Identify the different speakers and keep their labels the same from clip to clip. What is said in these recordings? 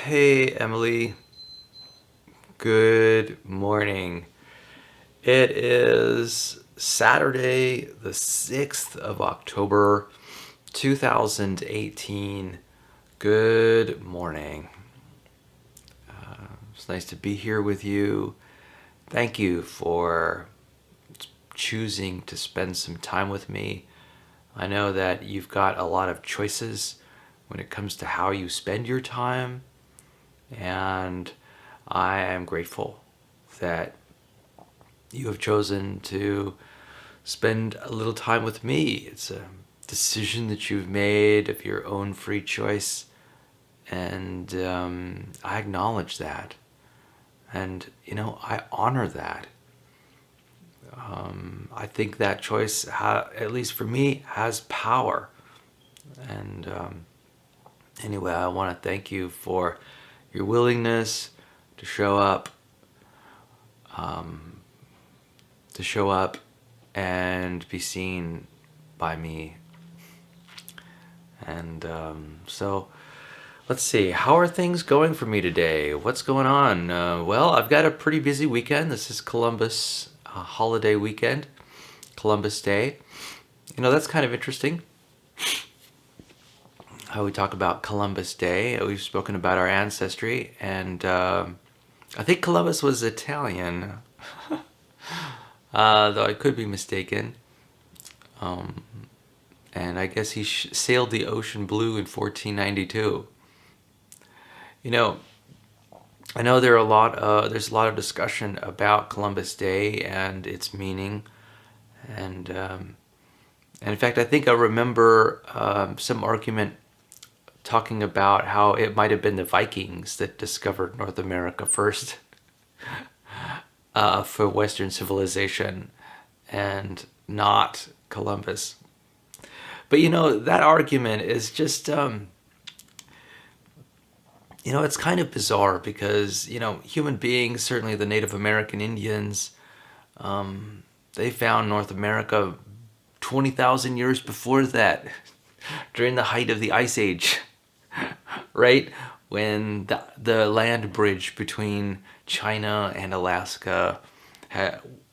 Speaker 1: Hey, Emily. Good morning. It is Saturday, the 6th of October, 2018. Good morning. It's nice to be here with you. Thank you for choosing to spend some time with me. I know that you've got a lot of choices when it comes to how you spend your time, and I am grateful that you have chosen to spend a little time with me. It's a decision that you've made of your own free choice, and I acknowledge that. And, I honor that. I think that choice, at least for me, has power. And anyway, I want to thank you for your willingness to show up, to show up and be seen by me. And so let's see, how are things going for me today? What's going on? Well, I've got a pretty busy weekend. This is Columbus holiday weekend, Columbus Day. That's kind of interesting how we talk about Columbus Day. We've spoken about our ancestry, and I think Columbus was Italian, though I could be mistaken. And I guess he sailed the ocean blue in 1492. I know there's a lot of discussion about Columbus Day and its meaning, and in fact, I think I remember some argument talking about how it might have been the Vikings that discovered North America first for Western civilization, and not Columbus. But that argument is just it's kind of bizarre because human beings, certainly the Native American Indians, they found North America 20,000 years before that, during the height of the Ice Age, right? When the land bridge between China and Alaska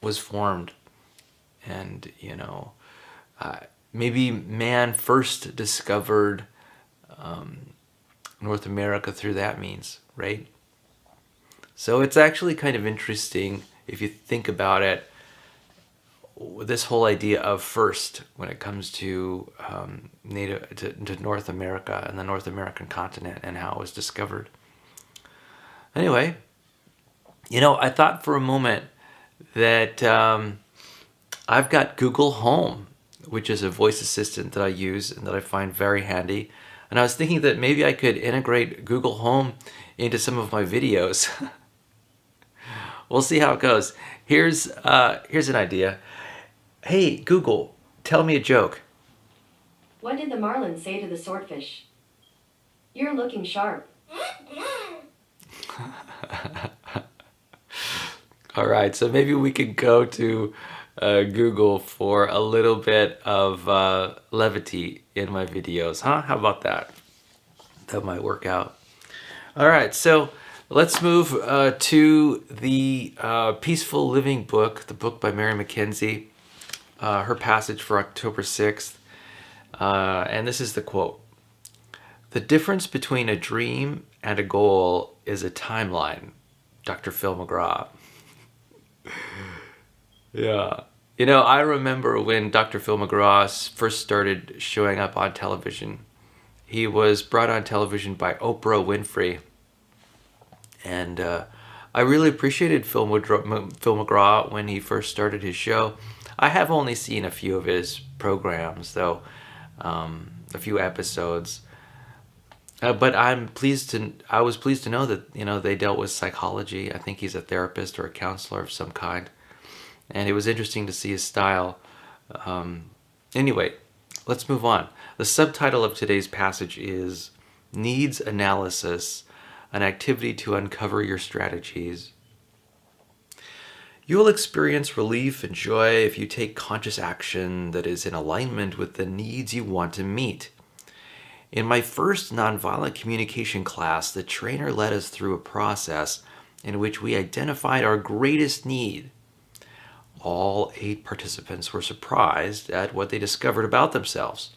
Speaker 1: was formed. And, maybe man first discovered North America through that means, right? So it's actually kind of interesting if you think about it, this whole idea of first when it comes to native to North America and the North American continent and how it was discovered. Anyway, I thought for a moment that I've got Google Home, which is a voice assistant that I use and that I find very handy. And I was thinking that maybe I could integrate Google Home into some of my videos. We'll see how it goes. Here's an idea. Hey, Google, tell me a joke.
Speaker 2: What did the marlin say to the swordfish? You're looking sharp.
Speaker 1: All right, so maybe we could go to Google for a little bit of levity in my videos, huh? How about that? That might work out. All right, so let's move to the Peaceful Living book, the book by Mary Mackenzie, her passage for October 6th. And this is the quote. "The difference between a dream and a goal is a timeline." Dr. Phil McGraw. Yeah. I remember when Dr. Phil McGraw first started showing up on television. He was brought on television by Oprah Winfrey. And I really appreciated Phil McGraw when he first started his show. I have only seen a few of his programs, though, a few episodes. But I was pleased to know that, they dealt with psychology. I think he's a therapist or a counselor of some kind. And it was interesting to see his style. Anyway, let's move on. The subtitle of today's passage is Needs Analysis, an activity to uncover your strategies. "You will experience relief and joy if you take conscious action that is in alignment with the needs you want to meet. In my first nonviolent communication class, the trainer led us through a process in which we identified our greatest need. All 8 participants were surprised at what they discovered about themselves.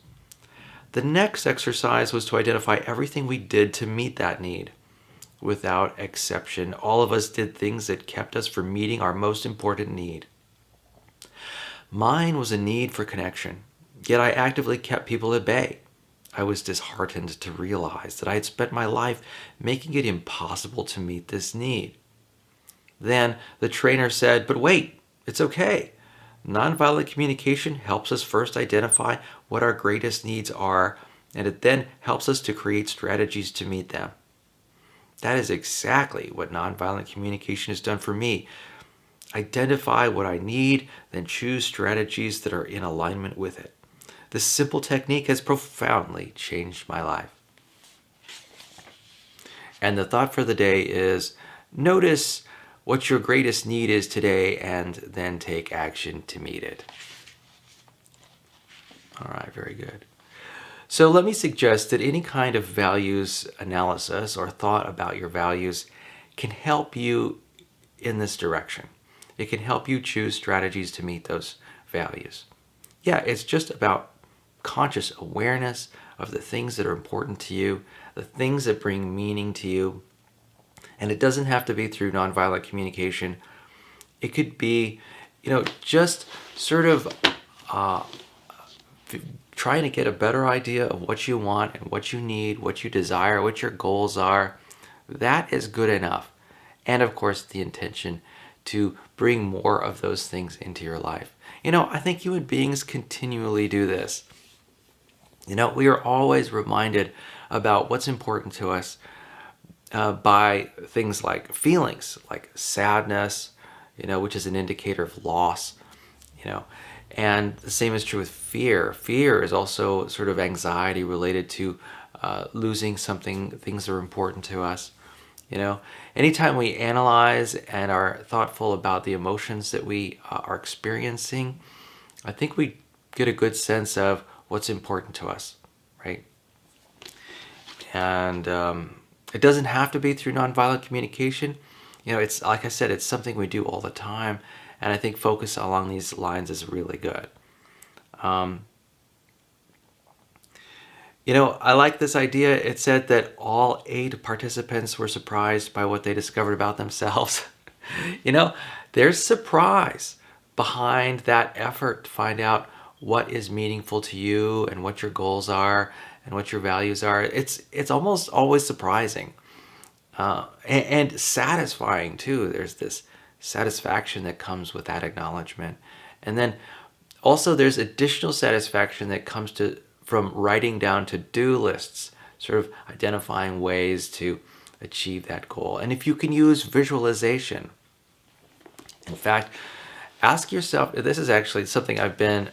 Speaker 1: The next exercise was to identify everything we did to meet that need. Without exception, all of us did things that kept us from meeting our most important need. Mine was a need for connection, yet I actively kept people at bay. I was disheartened to realize that I had spent my life making it impossible to meet this need. Then the trainer said, "But wait, it's okay. Nonviolent communication helps us first identify what our greatest needs are, and it then helps us to create strategies to meet them." That is exactly what nonviolent communication has done for me. Identify what I need, then choose strategies that are in alignment with it. This simple technique has profoundly changed my life. And the thought for the day is, notice what your greatest need is today and then take action to meet it. All right, very good. So let me suggest that any kind of values analysis or thought about your values can help you in this direction. It can help you choose strategies to meet those values. Yeah, it's just about conscious awareness of the things that are important to you, the things that bring meaning to you. And it doesn't have to be through nonviolent communication. It could be, just sort of trying to get a better idea of what you want and what you need, what you desire, what your goals are. That is good enough. And of course, the intention to bring more of those things into your life. I think human beings continually do this. We are always reminded about what's important to us by things like feelings, like sadness, which is an indicator of loss, and the same is true with fear. Fear is also sort of anxiety related to losing something, things that are important to us. Anytime we analyze and are thoughtful about the emotions that we are experiencing, I think we get a good sense of what's important to us, right? And it doesn't have to be through nonviolent communication. It's like I said, it's something we do all the time, and I think focus along these lines is really good. I like this idea. It said that all 8 participants were surprised by what they discovered about themselves. There's surprise behind that effort to find out what is meaningful to you and what your goals are and what your values are. It's almost always surprising and satisfying too. There's this satisfaction that comes with that acknowledgement. And then also there's additional satisfaction that comes from writing down to-do lists, sort of identifying ways to achieve that goal. And if you can use visualization, in fact, ask yourself, this is actually something I've been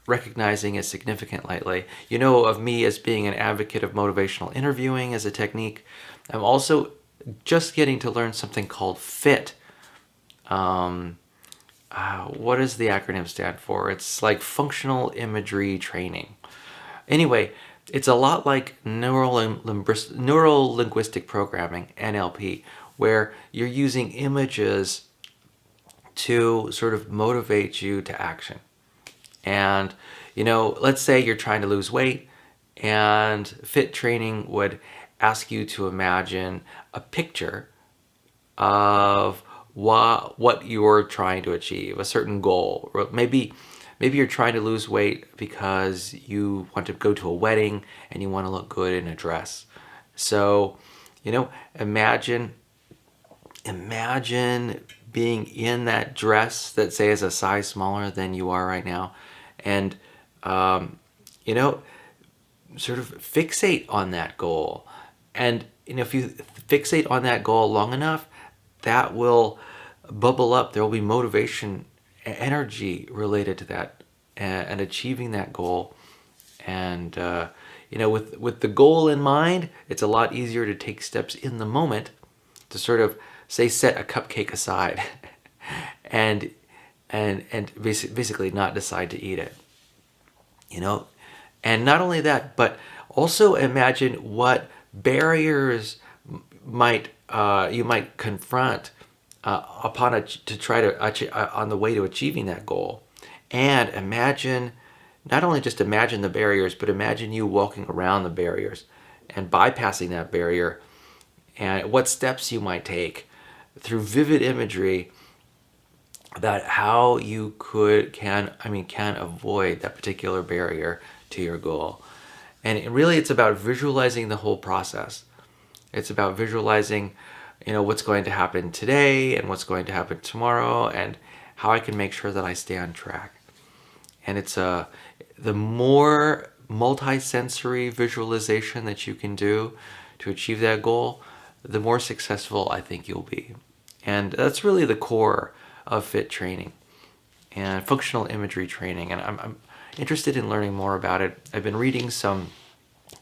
Speaker 1: recognizing as significant lately. You know of me as being an advocate of motivational interviewing as a technique. I'm also just getting to learn something called FIT. What does the acronym stand for? It's like functional imagery training. Anyway, it's a lot like neuro-linguistic programming, NLP, where you're using images to sort of motivate you to action. And, let's say you're trying to lose weight, and FIT training would ask you to imagine a picture of what you're trying to achieve, a certain goal. Maybe you're trying to lose weight because you want to go to a wedding and you want to look good in a dress. So, imagine being in that dress that, say, is a size smaller than you are right now, and sort of fixate on that goal. And if you fixate on that goal long enough, that will bubble up. There will be motivation, energy related to that, and achieving that goal. And with the goal in mind, it's a lot easier to take steps in the moment to sort of set a cupcake aside and basically not decide to eat it. And not only that, but also imagine what barriers might you might confront to try to on the way to achieving that goal. And imagine, not only just imagine the barriers, but imagine you walking around the barriers and bypassing that barrier, and what steps you might take through vivid imagery about how you can avoid that particular barrier to your goal. And really, it's about visualizing the whole process. It's about visualizing, what's going to happen today and what's going to happen tomorrow, and how I can make sure that I stay on track. And it's the more multi-sensory visualization that you can do to achieve that goal, the more successful I think you'll be. And that's really the core of fit training and functional imagery training. And I'm interested in learning more about it. I've been reading some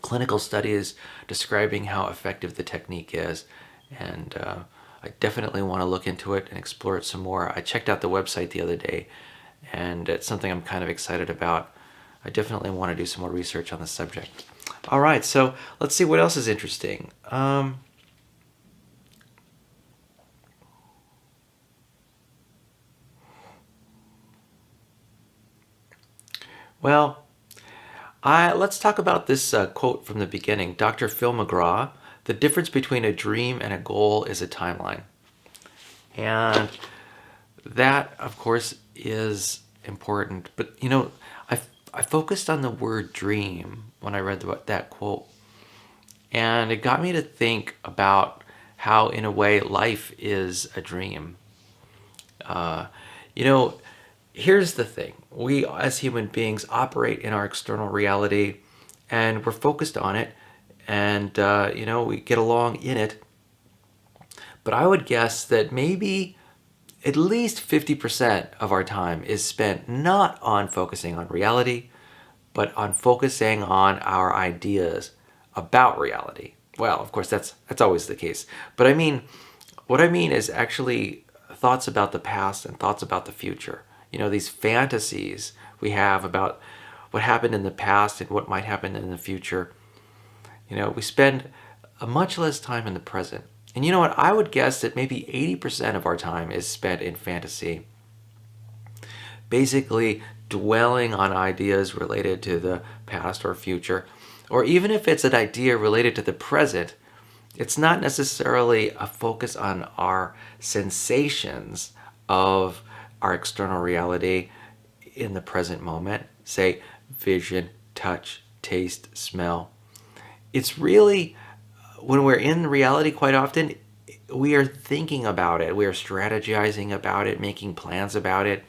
Speaker 1: clinical studies describing how effective the technique is, and I definitely want to look into it and explore it some more. I checked out the website the other day, and it's something I'm kind of excited about. I definitely want to do some more research on the subject. All right, so let's see what else is interesting. Let's talk about this quote from the beginning. Dr. Phil McGraw: "The difference between a dream and a goal is a timeline." And that, of course, is important. But, I focused on the word dream when I read that quote. And it got me to think about how, in a way, life is a dream. Uh, you know, Here's the thing. We, as human beings, operate in our external reality, and we're focused on it, and, we get along in it. But I would guess that maybe at least 50% of our time is spent not on focusing on reality, but on focusing on our ideas about reality. Well, of course, that's always the case. But what I mean is actually thoughts about the past and thoughts about the future. These fantasies we have about what happened in the past and what might happen in the future. We spend much less time in the present. And you know what? I would guess that maybe 80% of our time is spent in fantasy, basically dwelling on ideas related to the past or future. Or even if it's an idea related to the present, it's not necessarily a focus on our sensations of our external reality in the present moment, say vision, touch, taste, smell. It's really, when we're in reality, quite often, we are thinking about it, we are strategizing about it, making plans about it.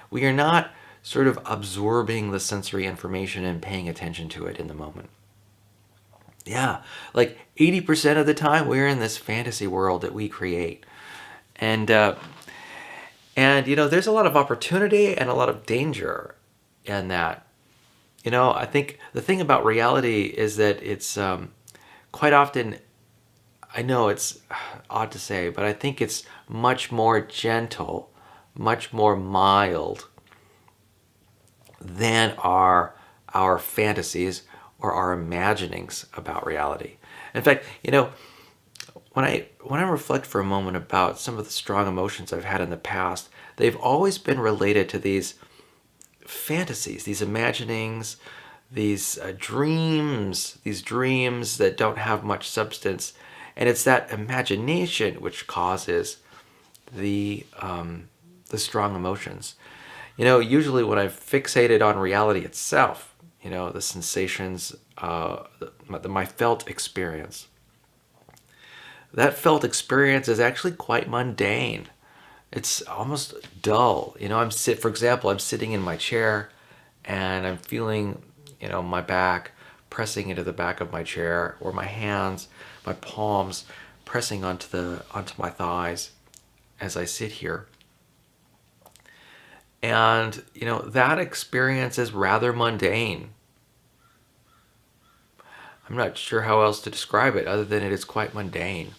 Speaker 1: We are not sort of absorbing the sensory information and paying attention to it in the moment. Yeah, like 80% of the time, we're in this fantasy world that we create. And there's a lot of opportunity and a lot of danger in that. I think the thing about reality is that it's quite often, I know it's odd to say, but I think it's much more gentle, much more mild than our fantasies or our imaginings about reality. In fact, when I reflect for a moment about some of the strong emotions I've had in the past, they've always been related to these fantasies, these imaginings, these dreams that don't have much substance. And it's that imagination which causes the strong emotions. Usually when I've fixated on reality itself, the sensations, my felt experience, that felt experience is actually quite mundane. It's almost dull. For example, I'm sitting in my chair and I'm feeling, my back pressing into the back of my chair, or my hands, my palms pressing onto my thighs as I sit here. And, that experience is rather mundane. I'm not sure how else to describe it other than it is quite mundane.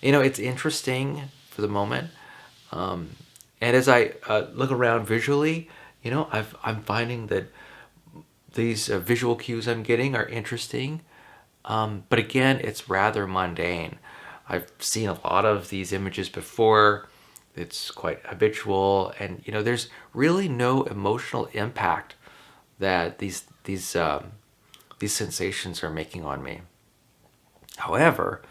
Speaker 1: It's interesting for the moment. And as I look around visually, I'm finding that visual cues I'm getting are interesting. But again, it's rather mundane. I've seen a lot of these images before. It's quite habitual, and there's really no emotional impact that these sensations are making on me. However,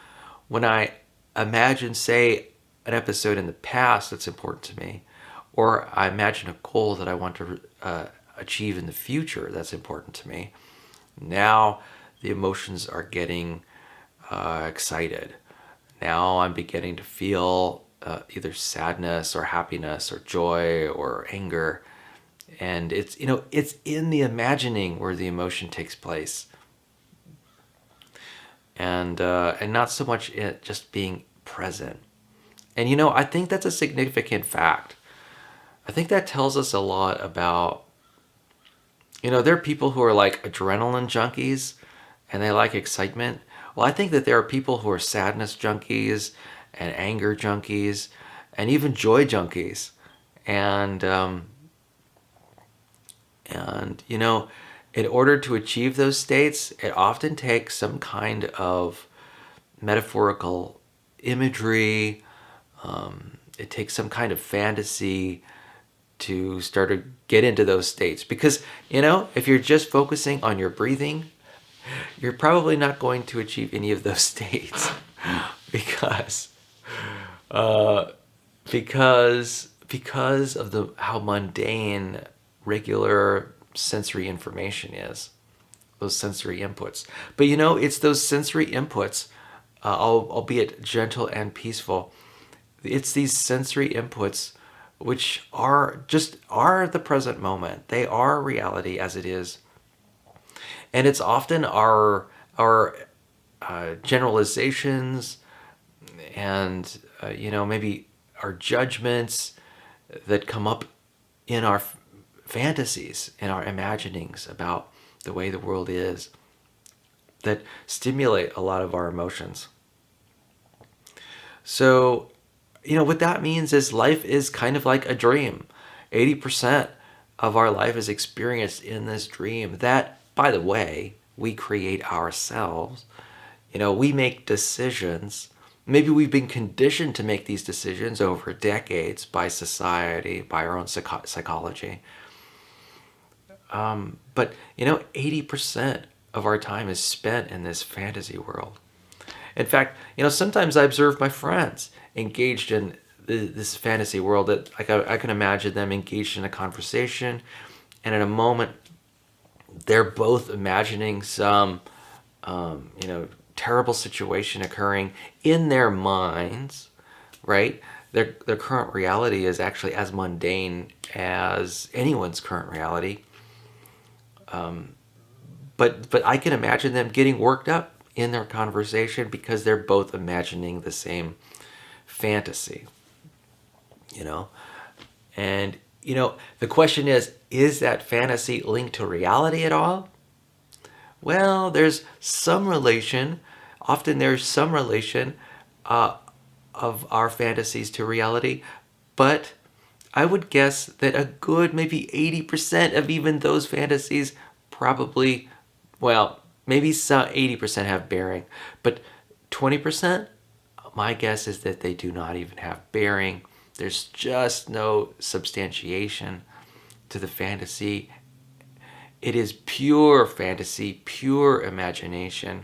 Speaker 1: when I imagine, say, an episode in the past that's important to me, or I imagine a goal that I want to achieve in the future that's important to me, now the emotions are getting excited. Now I'm beginning to feel either sadness or happiness or joy or anger. And it's in the imagining where the emotion takes place. And not so much it just being present. And I think that's a significant fact. I think that tells us a lot about, there are people who are like adrenaline junkies and they like excitement. Well, I think that there are people who are sadness junkies and anger junkies and even joy junkies. And in order to achieve those states, it often takes some kind of metaphorical imagery. It takes some kind of fantasy to start to get into those states. Because, if you're just focusing on your breathing, you're probably not going to achieve any of those states because of how mundane regular sensory information is, those sensory inputs. But it's those sensory inputs, albeit gentle and peaceful. It's these sensory inputs which are the present moment. They are reality as it is. And it's often our generalizations and maybe our judgments that come up in our fantasies, in our imaginings about the way the world is, that stimulate a lot of our emotions. So, what that means is life is kind of like a dream. 80% of our life is experienced in this dream that, by the way, we create ourselves. We make decisions. Maybe we've been conditioned to make these decisions over decades by society, by our own psychology. But 80% of our time is spent in this fantasy world. In fact, sometimes I observe my friends engaged in this fantasy world that I can imagine them engaged in a conversation, and in a moment, they're both imagining some, terrible situation occurring in their minds, right? Their current reality is actually as mundane as anyone's current reality. But I can imagine them getting worked up in their conversation because they're both imagining the same fantasy, And, the question is that fantasy linked to reality at all? Well, there's some relation. Often there's some relation of our fantasies to reality. But I would guess that a good maybe 80% of even those fantasies probably, well, maybe some 80% have bearing. But 20%, my guess is that they do not even have bearing. There's just no substantiation to the fantasy. It is pure fantasy, pure imagination,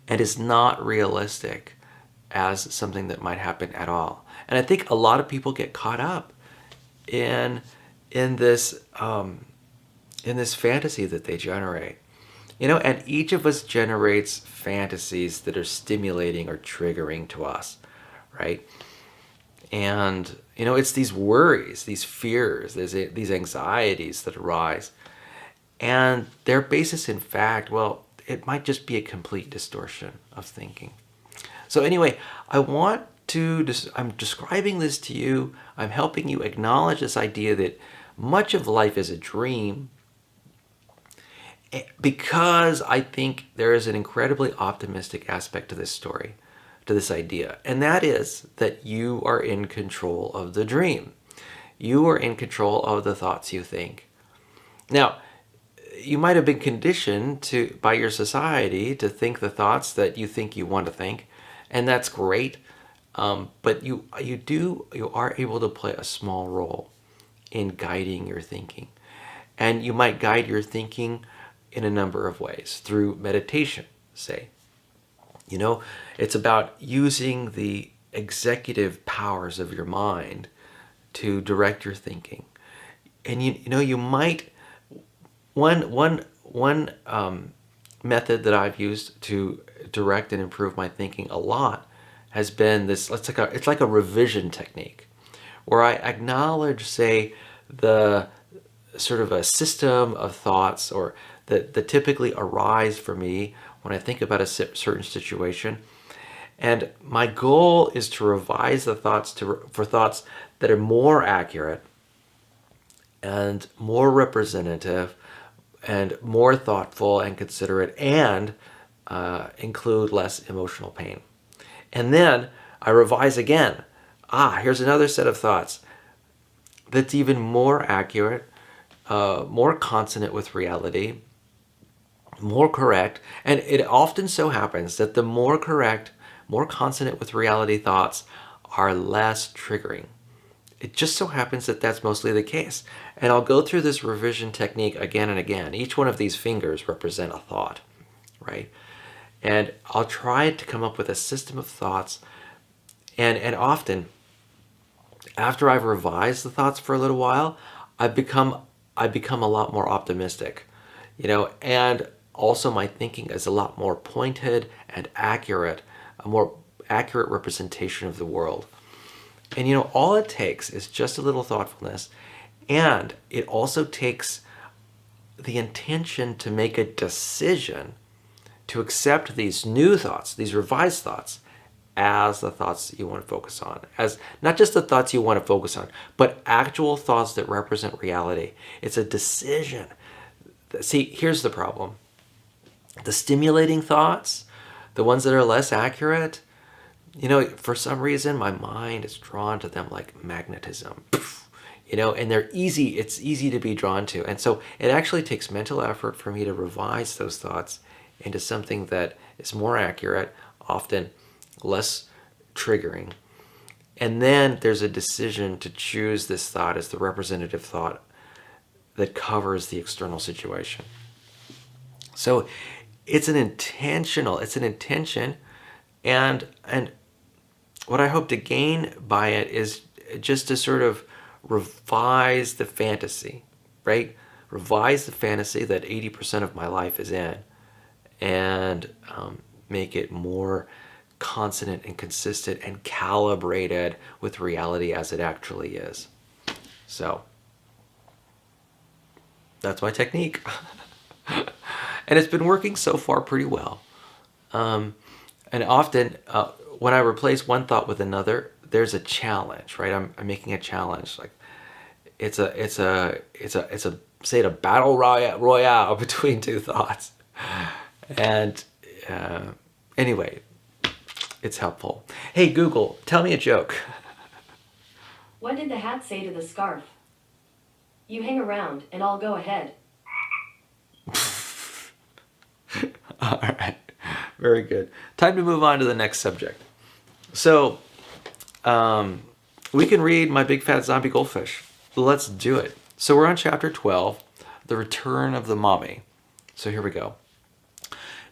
Speaker 1: and is not realistic as something that might happen at all. And I think a lot of people get caught up in this fantasy that they generate. And each of us generates fantasies that are stimulating or triggering to us, right? And, it's these worries, these fears, these anxieties that arise. And their basis in fact, well, it might just be a complete distortion of thinking. So anyway, I'm describing this to you. I'm helping you acknowledge this idea that much of life is a dream, because I think there is an incredibly optimistic aspect to this story, to this idea. And that is that you are in control of the dream. You are in control of the thoughts you think. Now, you might have been conditioned to by your society to think the thoughts that you think you want to think, and that's great. But you are able to play a small role in guiding your thinking, and you might guide your thinking in a number of ways through meditation, say. It's about using the executive powers of your mind to direct your thinking. And you might one method that I've used to direct and improve my thinking a lot has been this. It's like a revision technique, where I acknowledge, say, the sort of a system of thoughts or that typically arise for me when I think about a certain situation. And my goal is to revise the thoughts for thoughts that are more accurate and more representative and more thoughtful and considerate, and include less emotional pain. And then I revise again. Here's another set of thoughts that's even more accurate, more consonant with reality, more correct. And it often so happens that the more correct, more consonant with reality thoughts are less triggering. It just so happens that that's mostly the case. And I'll go through this revision technique again and again. Each one of these fingers represent a thought, right? And I'll try to come up with a system of thoughts. And often, after I've revised the thoughts for a little while, I become a lot more optimistic, and also my thinking is a lot more pointed and accurate, a more accurate representation of the world. And all it takes is just a little thoughtfulness, and it also takes the intention to make a decision to accept these new thoughts, these revised thoughts, as the thoughts you want to focus on, as not just the thoughts you want to focus on, but actual thoughts that represent reality. It's a decision. See, here's the problem. The stimulating thoughts, the ones that are less accurate, for some reason my mind is drawn to them like magnetism, and it's easy to be drawn to. And so it actually takes mental effort for me to revise those thoughts into something that is more accurate, often less triggering. And then there's a decision to choose this thought as the representative thought that covers the external situation. So it's an intention, and what I hope to gain by it is just to sort of revise the fantasy, right? Revise the fantasy that 80% of my life is in, and make it more consonant and consistent and calibrated with reality as it actually is. So that's my technique. And it's been working so far pretty well. And often when I replace one thought with another, there's a challenge, right? I'm making a challenge. Like it's a say a battle royale between two thoughts. And anyway, it's helpful. Hey Google, tell me a joke.
Speaker 2: What did the hat say to the scarf? You hang around and I'll go ahead.
Speaker 1: All right, very good. Time to move on to the next subject. So, we can read My Big Fat Zombie Goldfish. Let's do it. So we're on chapter 12, The Return of the Mommy. So here we go.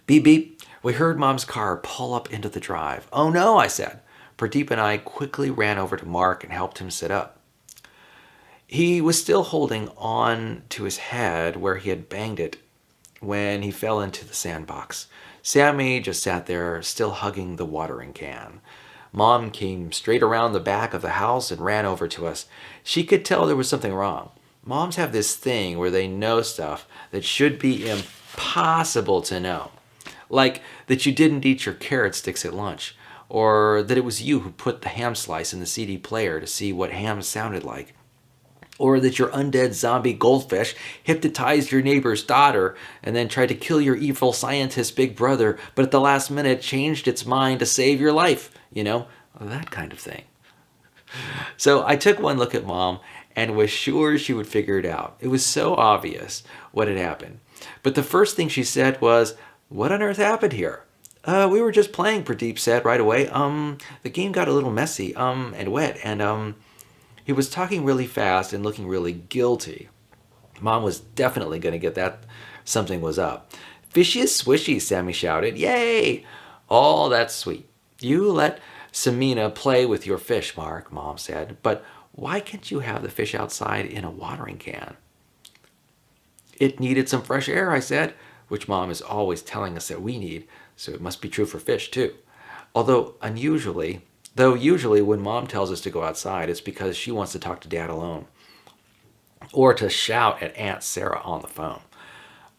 Speaker 1: Beep, beep. We heard Mom's car pull up into the drive. Oh no, I said. Pradeep and I quickly ran over to Mark and helped him sit up. He was still holding on to his head where he had banged it when he fell into the sandbox. Sammy just sat there, still hugging the watering can. Mom came straight around the back of the house and ran over to us. She could tell there was something wrong. Moms have this thing where they know stuff that should be impossible to know. Like that you didn't eat your carrot sticks at lunch, or that it was you who put the ham slice in the CD player to see what ham sounded like, or that your undead zombie goldfish hypnotized your neighbor's daughter and then tried to kill your evil scientist big brother, but at the last minute changed its mind to save your life, that kind of thing. So I took one look at Mom and was sure she would figure it out. It was so obvious what had happened. But the first thing she said was, "What on earth happened here?" We were just playing," Pradeep said right away. The game got a little messy, and wet, and, he was talking really fast and looking really guilty. Mom was definitely going to get that something was up. "Fishy is swishy," Sammy shouted. "Yay!" "Oh, that's sweet. You let Samina play with your fish, Mark," Mom said. "But why can't you have the fish outside in a watering can?" "It needed some fresh air," I said, which Mom is always telling us that we need, so it must be true for fish too. Though usually when Mom tells us to go outside, it's because she wants to talk to Dad alone, or to shout at Aunt Sarah on the phone.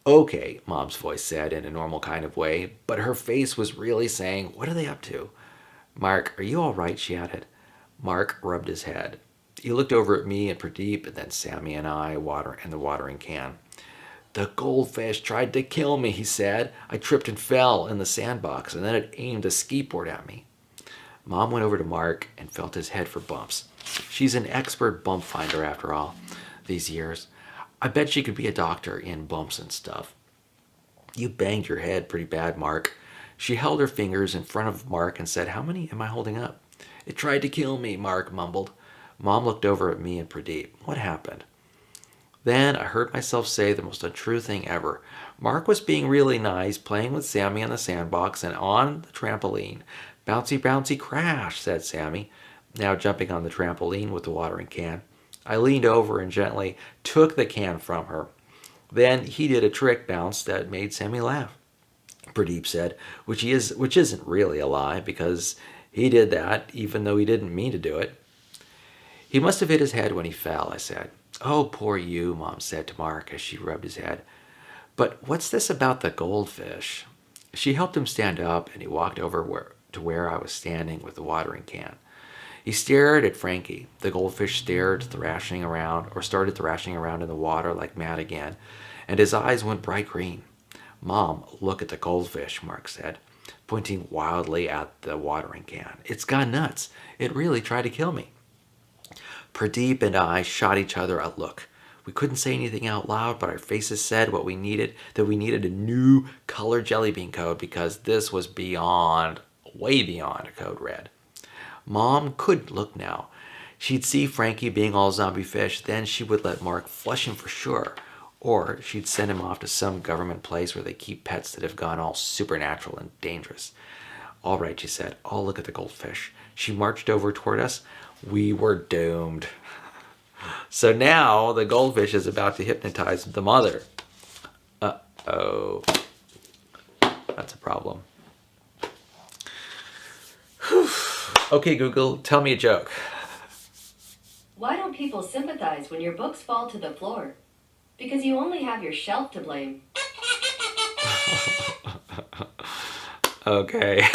Speaker 1: "Okay," Mom's voice said in a normal kind of way, but her face was really saying, "What are they up to?" "Mark, are you all right?" she added. Mark rubbed his head. He looked over at me and Pradeep, and then Sammy and I in the watering can. "The goldfish tried to kill me," he said. "I tripped and fell in the sandbox, and then it aimed a skateboard at me." Mom went over to Mark and felt his head for bumps. She's an expert bump finder after all these years. I bet she could be a doctor in bumps and stuff. "You banged your head pretty bad, Mark." She held her fingers in front of Mark and said, "How many am I holding up?" "It tried to kill me," Mark mumbled. Mom looked over at me and Pradeep. "What happened?" Then I heard myself say the most untrue thing ever. Mark was being really nice, playing with Sammy on the sandbox and on the trampoline. "Bouncy, bouncy, crash," said Sammy, now jumping on the trampoline with the watering can. I leaned over and gently took the can from her. Then he did a trick bounce that made Sammy laugh, Pradeep said, which isn't really a lie because he did that even though he didn't mean to do it. "He must have hit his head when he fell," I said. "Oh, poor you," Mom said to Mark as she rubbed his head. "But what's this about the goldfish?" She helped him stand up, and he walked over to where I was standing with the watering can. He stared at Frankie. The goldfish started thrashing around in the water like mad again, and his eyes went bright green. "Mom, look at the goldfish," Mark said, pointing wildly at the watering can. "It's gone nuts. It really tried to kill me." Pradeep and I shot each other a look. We couldn't say anything out loud, but our faces said that we needed a new color jelly bean code because this was way beyond a code red. Mom couldn't look now. She'd see Frankie being all zombie fish, then she would let Mark flush him for sure. Or she'd send him off to some government place where they keep pets that have gone all supernatural and dangerous. "All right," she said, "I'll look at the goldfish." She marched over toward us. We were doomed. So now the goldfish is about to hypnotize the mother. Uh-oh. That's a problem. Okay, Google, tell me a joke.
Speaker 2: Why don't people sympathize when your books fall to the floor? Because you only have your shelf to blame.
Speaker 1: Okay.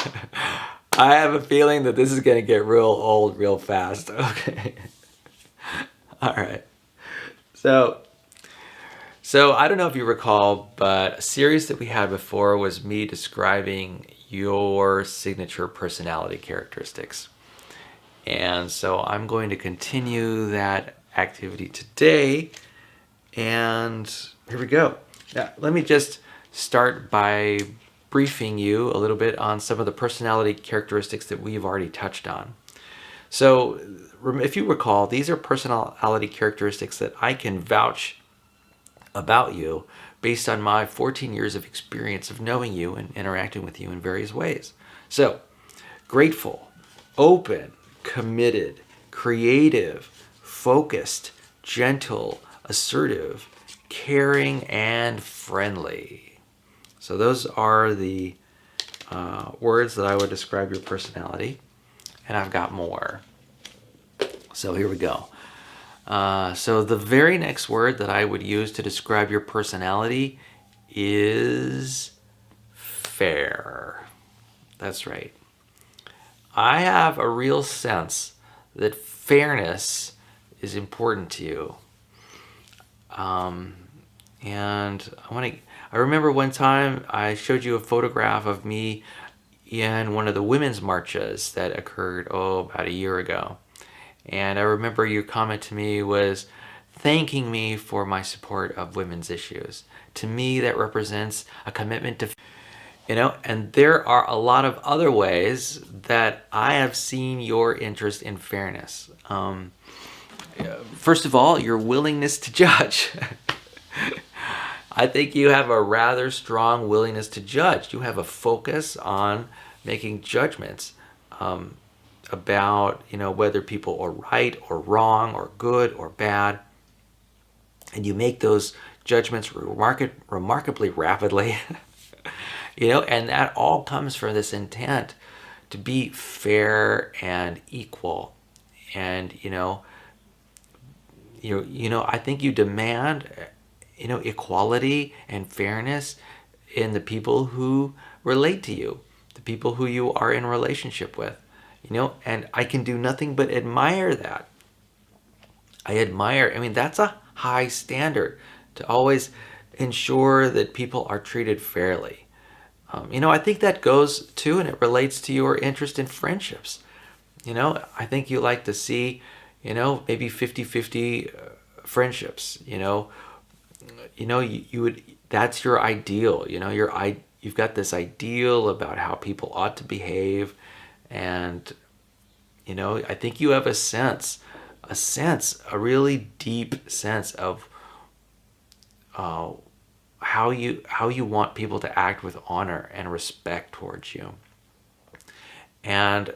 Speaker 1: I have a feeling that this is going to get real old real fast. Okay. All right. So I don't know if you recall, but a series that we had before was me describing your signature personality characteristics. And so I'm going to continue that activity today. And here we go. Now, let me just start by briefing you a little bit on some of the personality characteristics that we've already touched on. So if you recall, these are personality characteristics that I can vouch about you based on my 14 years of experience of knowing you and interacting with you in various ways. So, grateful, open, committed, creative, focused, gentle, assertive, caring, and friendly. So those are the words that I would describe your personality, and I've got more. So here we go. So the very next word that I would use to describe your personality is fair. That's right. I have a real sense that fairness is important to you. And I remember one time I showed you a photograph of me in one of the women's marches that occurred, about a year ago. And I remember your comment to me was, thanking me for my support of women's issues. To me, that represents a commitment to, and there are a lot of other ways that I have seen your interest in fairness. First of all, your willingness to judge. I think you have a rather strong willingness to judge. You have a focus on making judgments about, whether people are right or wrong or good or bad. And you make those judgments remarkably rapidly. And that all comes from this intent to be fair and equal. And, I think you demand, equality and fairness in the people who relate to you, the people who you are in relationship with, and I can do nothing but admire that. That's a high standard to always ensure that people are treated fairly. I think that goes to, and it relates to your interest in friendships. I think you like to see, maybe 50-50 friendships, you would, that's your ideal, you've got this ideal about how people ought to behave. And, I think you have a really deep sense of how you want people to act with honor and respect towards you. And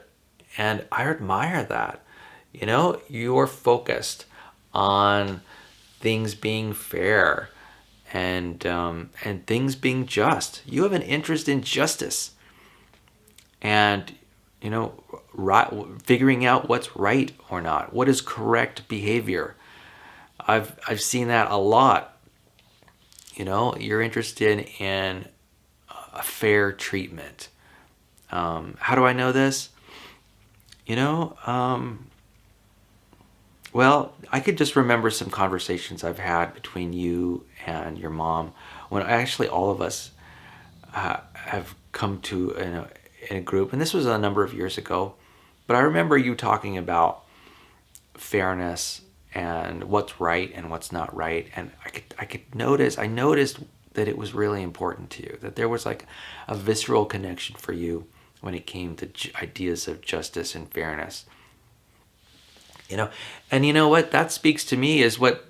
Speaker 1: I admire that. You're focused on things being fair and things being just. You have an interest in justice. And figuring out what's right or not, what is correct behavior. I've seen that a lot. You're interested in a fair treatment. How do I know this? Well, I could just remember some conversations I've had between you and your mom when actually all of us have come to in a group, and this was a number of years ago, but I remember you talking about fairness and what's right and what's not right, and I noticed that it was really important to you, that there was like a visceral connection for you when it came to ideas of justice and fairness. And you know what, that speaks to me as what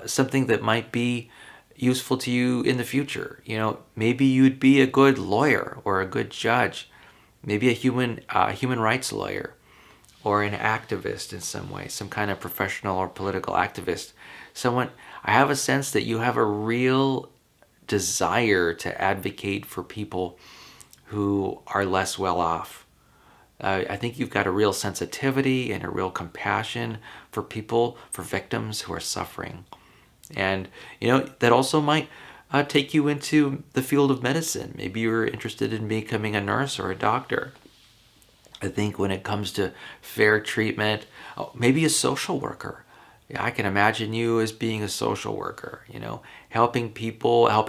Speaker 1: something that might be useful to you in the future. Maybe you'd be a good lawyer or a good judge, maybe a human rights lawyer, or an activist in some way, some kind of professional or political activist. I have a sense that you have a real desire to advocate for people who are less well off. I think you've got a real sensitivity and a real compassion for people, for victims who are suffering. And, that also might take you into the field of medicine. Maybe you're interested in becoming a nurse or a doctor. I think when it comes to fair treatment, maybe a social worker. Yeah, I can imagine you as being a social worker, helping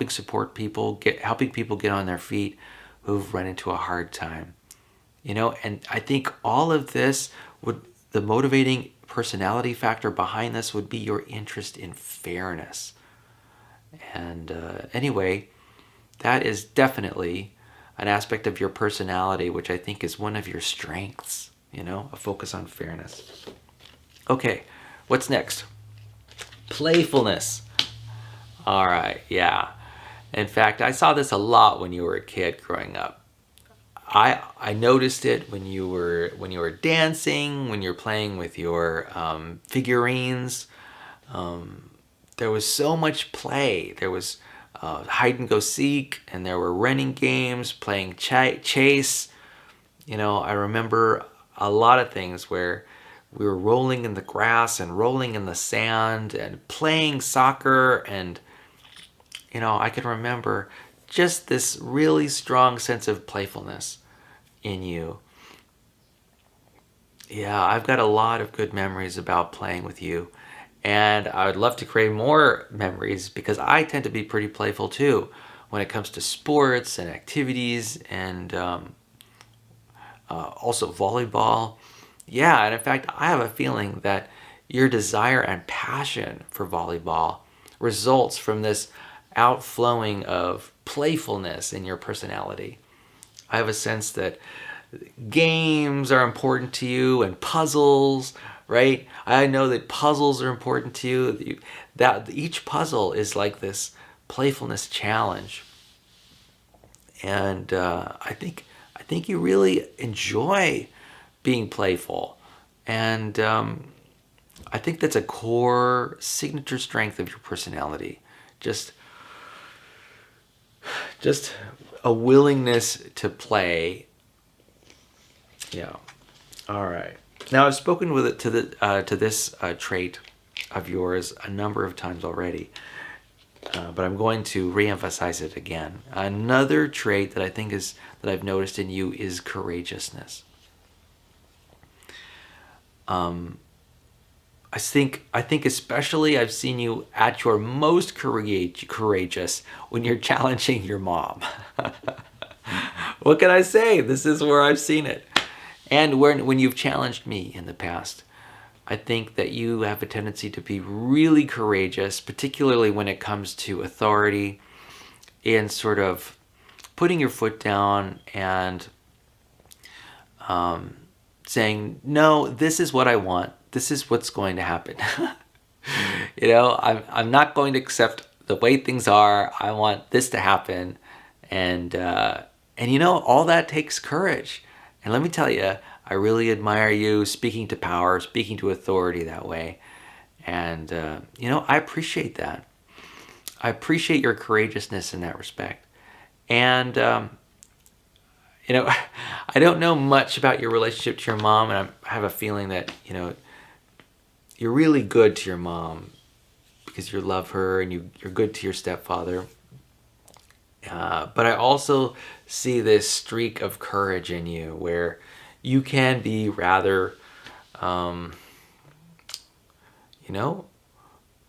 Speaker 1: support people, helping people get on their feet who've run into a hard time. And I think all of this the motivating personality factor behind this would be your interest in fairness. And anyway, that is definitely an aspect of your personality, which I think is one of your strengths, a focus on fairness. Okay, what's next? Playfulness. All right, yeah. In fact, I saw this a lot when you were a kid growing up. I noticed it when you were dancing, when you're playing with your figurines. There was so much play. There was hide and go seek, and there were running games, playing chase. I remember a lot of things where we were rolling in the grass and rolling in the sand and playing soccer, and I can remember just this really strong sense of playfulness in you. Yeah, I've got a lot of good memories about playing with you, and I would love to create more memories because I tend to be pretty playful too when it comes to sports and activities, and also volleyball. Yeah, and in fact, I have a feeling that your desire and passion for volleyball results from this outflowing of playfulness in your personality. I have a sense that games are important to you and puzzles, right? I know that puzzles are important to you. That each puzzle is like this playfulness challenge, and I think you really enjoy being playful, and I think that's a core signature strength of your personality. Just a willingness to play. Yeah. All right. Now I've spoken with it to this trait of yours a number of times already, but I'm going to reemphasize it again. Another trait that I think that I've noticed in you is courageousness. I think especially I've seen you at your most courageous when you're challenging your mom. What can I say? This is where I've seen it. And when you've challenged me in the past, I think that you have a tendency to be really courageous, particularly when it comes to authority and sort of putting your foot down and saying, no, this is what I want. This is what's going to happen. I'm not going to accept the way things are. I want this to happen. And all that takes courage. And let me tell you, I really admire you speaking to power, speaking to authority that way. And, I appreciate that. I appreciate your courageousness in that respect. And, I don't know much about your relationship to your mom, and I have a feeling that, you're really good to your mom because you love her and you're good to your stepfather. But I also see this streak of courage in you where you can be rather,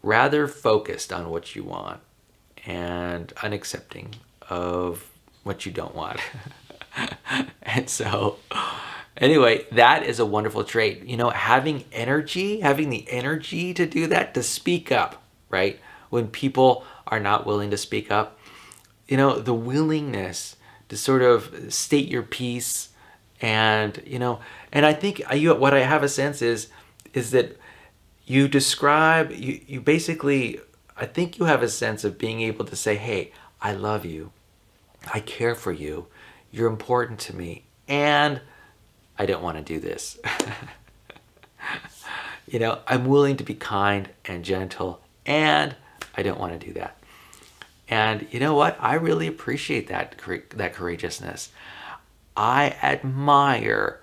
Speaker 1: rather focused on what you want and unaccepting of what you don't want. And so, anyway, that is a wonderful trait. Having the energy to do that, to speak up, right? When people are not willing to speak up. The willingness to sort of state your piece and I think what I have a sense is that you describe, you basically, I think you have a sense of being able to say, hey, I love you. I care for you. You're important to me. And I don't want to do this. I'm willing to be kind and gentle and I don't want to do that. And you know what? I really appreciate that courageousness. I admire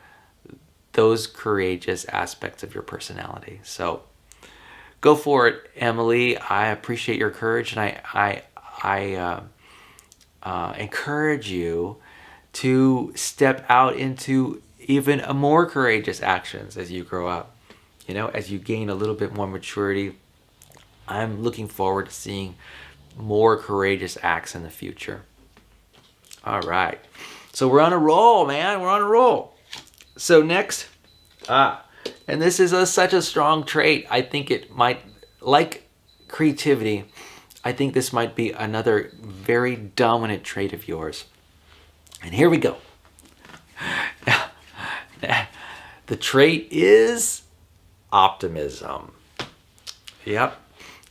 Speaker 1: those courageous aspects of your personality. So go for it, Emily. I appreciate your courage, and I encourage you to step out into even a more courageous actions as you grow up. As you gain a little bit more maturity, I'm looking forward to seeing more courageous acts in the future. All right. So we're on a roll, man. We're on a roll. So next, and this is such a strong trait. I think it might, like creativity, I think this might be another very dominant trait of yours. And here we go. The trait is optimism. Yep.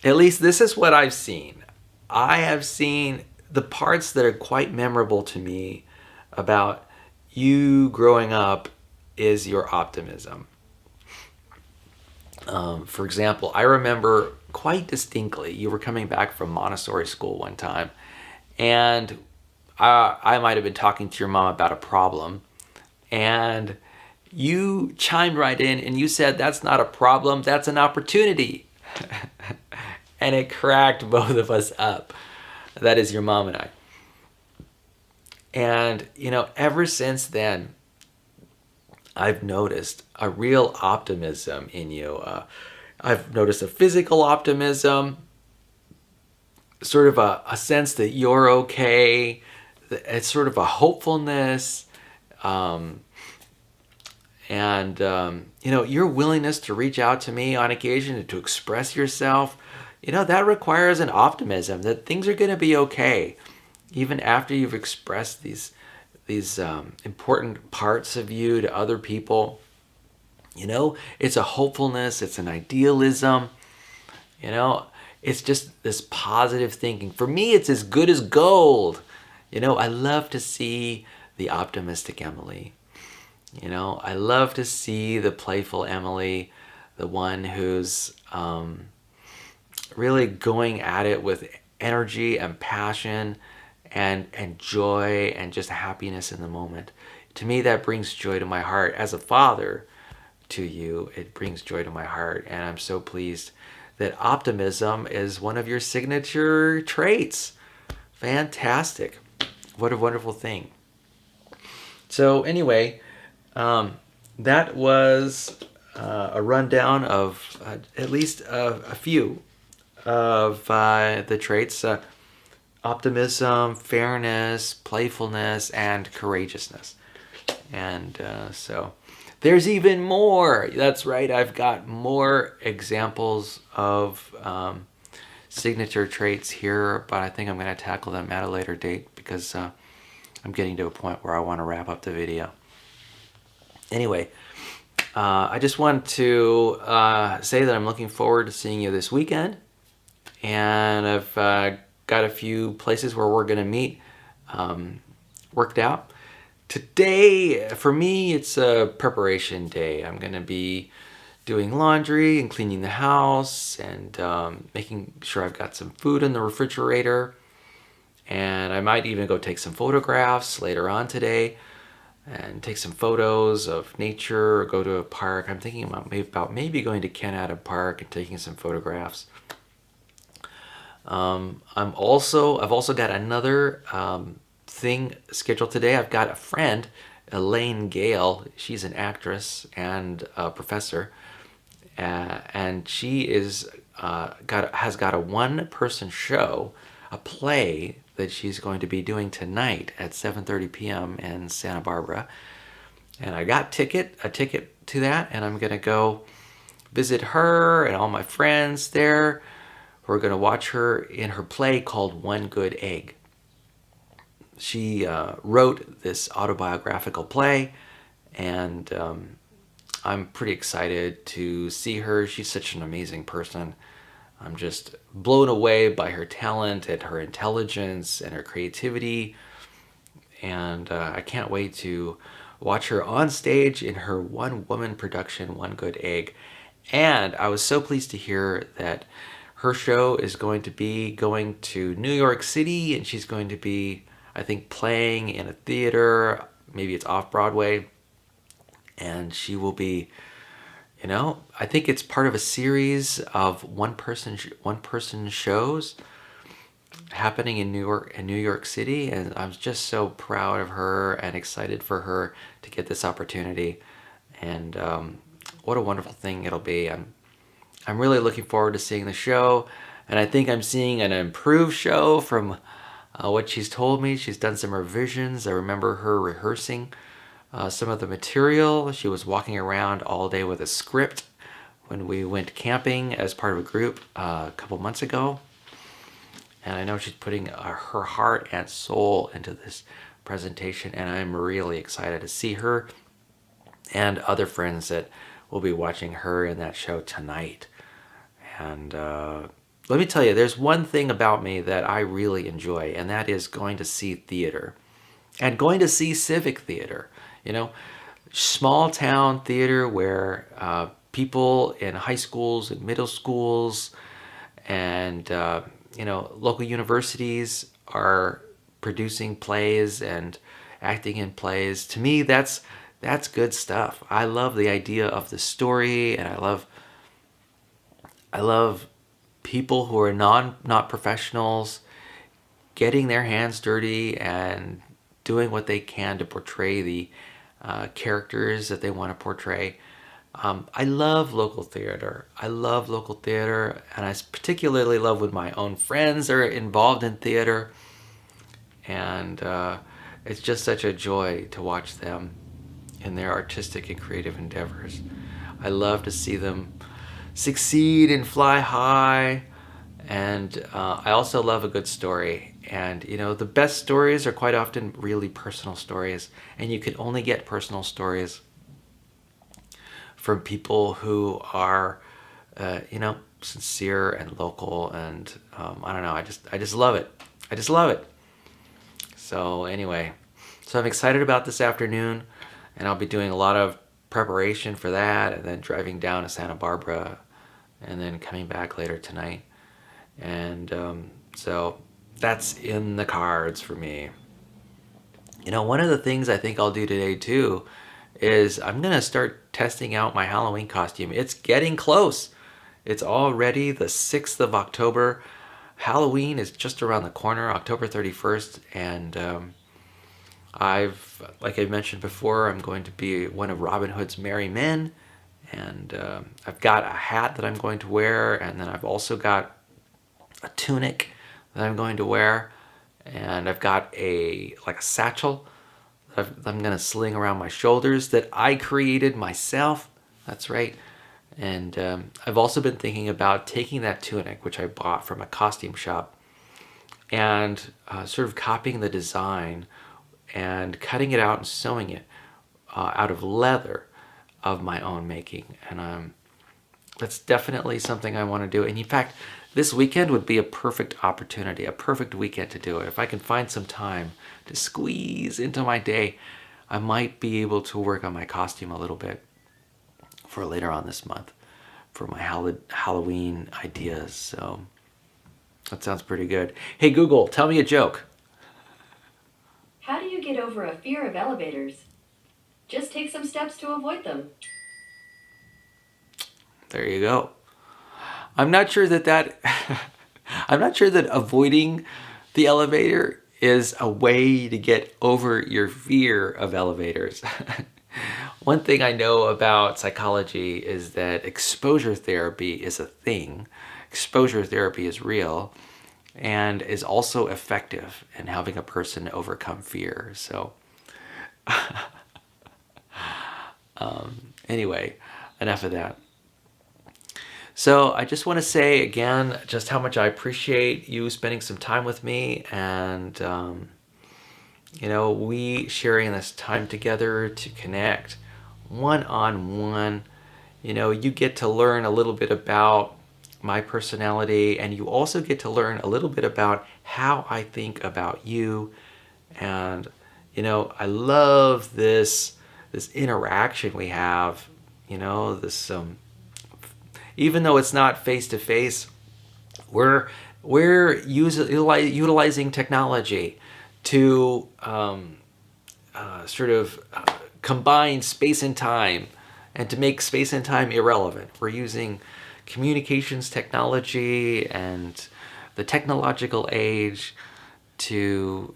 Speaker 1: At least this is what I've seen. I have seen the parts that are quite memorable to me about you growing up is your optimism. For example, I remember quite distinctly you were coming back from Montessori school one time, and I might have been talking to your mom about a problem, and you chimed right in and you said, that's not a problem, that's an opportunity. And it cracked both of us up. That is your mom and I. And, ever since then, I've noticed a real optimism in you. I've noticed a physical optimism, sort of a sense that you're okay. It's sort of a hopefulness. And, your willingness to reach out to me on occasion and to express yourself, that requires an optimism that things are going to be okay, even after you've expressed these important parts of you to other people. It's a hopefulness, it's an idealism, it's just this positive thinking. For me, it's as good as gold. I love to see the optimistic Emily. I love to see the playful Emily, the one who's really going at it with energy and passion and joy and just happiness in the moment. To me, that brings joy to my heart. As a father to you, it brings joy to my heart. And I'm so pleased that optimism is one of your signature traits. Fantastic. What a wonderful thing. So anyway, that was a rundown of at least a few of the traits: optimism, fairness, playfulness, and courageousness. And so there's even more. That's right, I've got more examples of signature traits here, but I think I'm going to tackle them at a later date because I'm getting to a point where I want to wrap up the video. Anyway, I just want to say that I'm looking forward to seeing you this weekend. And I've got a few places where we're going to meet worked out. Today, for me, it's a preparation day. I'm going to be doing laundry and cleaning the house and making sure I've got some food in the refrigerator. And I might even go take some photographs later on today and take some photos of nature or go to a park. I'm thinking about maybe going to Canada Park and taking some photographs. I've also got another thing scheduled today. I've got a friend, Elaine Gale. She's an actress and a professor, and she has got a one-person show, a play that she's going to be doing tonight at 7:30 p.m. in Santa Barbara. And I got a ticket to that, and I'm going to go visit her and all my friends there. We're going to watch her in her play called One Good Egg. She wrote this autobiographical play, and I'm pretty excited to see her. She's such an amazing person. I'm just blown away by her talent and her intelligence and her creativity. And I can't wait to watch her on stage in her one-woman production, One Good Egg. And I was so pleased to hear that her show is going to be going to New York City, and she's going to be, I think, playing in a theater. Maybe it's off Broadway. And she will be, I think it's part of a series of one-person shows happening in New York City, and I'm just so proud of her and excited for her to get this opportunity. And what a wonderful thing it'll be. I'm really looking forward to seeing the show, and I think I'm seeing an improved show from what she's told me. She's done some revisions. I remember her rehearsing some of the material. She was walking around all day with a script when we went camping as part of a group a couple months ago. And I know she's putting her heart and soul into this presentation, and I'm really excited to see her and other friends that will be watching her in that show tonight. And let me tell you, there's one thing about me that I really enjoy, and that is going to see theater and going to see civic theater. Small town theater where people in high schools and middle schools and local universities are producing plays and acting in plays. To me, that's good stuff. I love the idea of the story, and I love people who are not professionals getting their hands dirty and doing what they can to portray the characters that they want to portray. I love local theater. And I particularly love when my own friends are involved in theater. And it's just such a joy to watch them in their artistic and creative endeavors. I love to see them succeed and fly high. And I also love a good story. And, the best stories are quite often really personal stories. And you can only get personal stories from people who are, sincere and local. And I don't know, I just love it. I just love it. So anyway, I'm excited about this afternoon. And I'll be doing a lot of preparation for that. And then driving down to Santa Barbara. And then coming back later tonight. And so that's in the cards for me. One of the things I think I'll do today too is I'm going to start testing out my Halloween costume. It's getting close. It's already the 6th of October. Halloween is just around the corner, October 31st. And like I mentioned before, I'm going to be one of Robin Hood's merry men. And I've got a hat that I'm going to wear. And then I've also got a tunic that I'm going to wear, and I've got a satchel that I'm going to sling around my shoulders that I created myself. That's right. And I've also been thinking about taking that tunic, which I bought from a costume shop, and sort of copying the design and cutting it out and sewing it out of leather of my own making. And that's definitely something I want to do. And in fact, this weekend would be a perfect opportunity, a perfect weekend to do it. If I can find some time to squeeze into my day, I might be able to work on my costume a little bit for later on this month for my Halloween ideas. So that sounds pretty good. Hey, Google, tell me a joke.
Speaker 2: How do you get over a fear of elevators? Just take some steps to avoid them.
Speaker 1: There you go. I'm not sure that avoiding the elevator is a way to get over your fear of elevators. One thing I know about psychology is that exposure therapy is a thing. Exposure therapy is real and is also effective in helping a person overcome fear. So anyway, enough of that. So I just want to say again just how much I appreciate you spending some time with me, and we sharing this time together to connect one-on-one. You get to learn a little bit about my personality, and you also get to learn a little bit about how I think about you. And I love this interaction we have, this even though it's not face to face, we're utilizing technology to combine space and time, and to make space and time irrelevant. We're using communications technology and the technological age to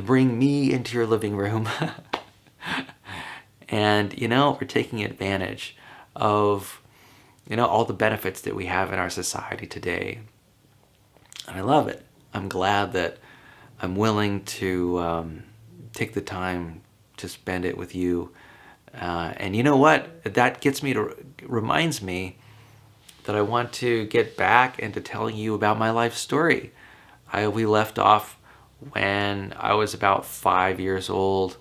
Speaker 1: bring me into your living room, and we're taking advantage of all the benefits that we have in our society today. And I love it. I'm glad that I'm willing to take the time to spend it with you. And you know what? That reminds me that I want to get back into telling you about my life story. We left off when I was about 5 years old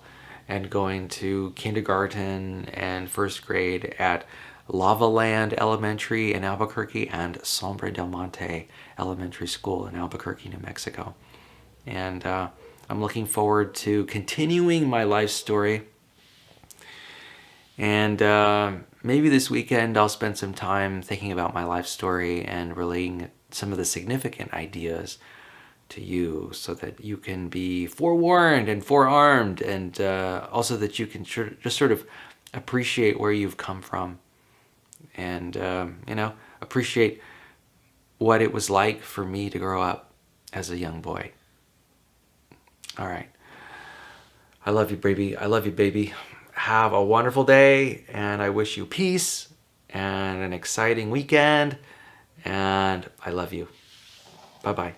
Speaker 1: and going to kindergarten and first grade at Lava Land Elementary in Albuquerque and Sombre del Monte Elementary School in Albuquerque, New Mexico. And I'm looking forward to continuing my life story. And maybe this weekend I'll spend some time thinking about my life story and relaying some of the significant ideas to you, so that you can be forewarned and forearmed, and also that you can just sort of appreciate where you've come from. And, appreciate what it was like for me to grow up as a young boy. All right. I love you, baby. I love you, baby. Have a wonderful day, and I wish you peace and an exciting weekend. And I love you. Bye-bye.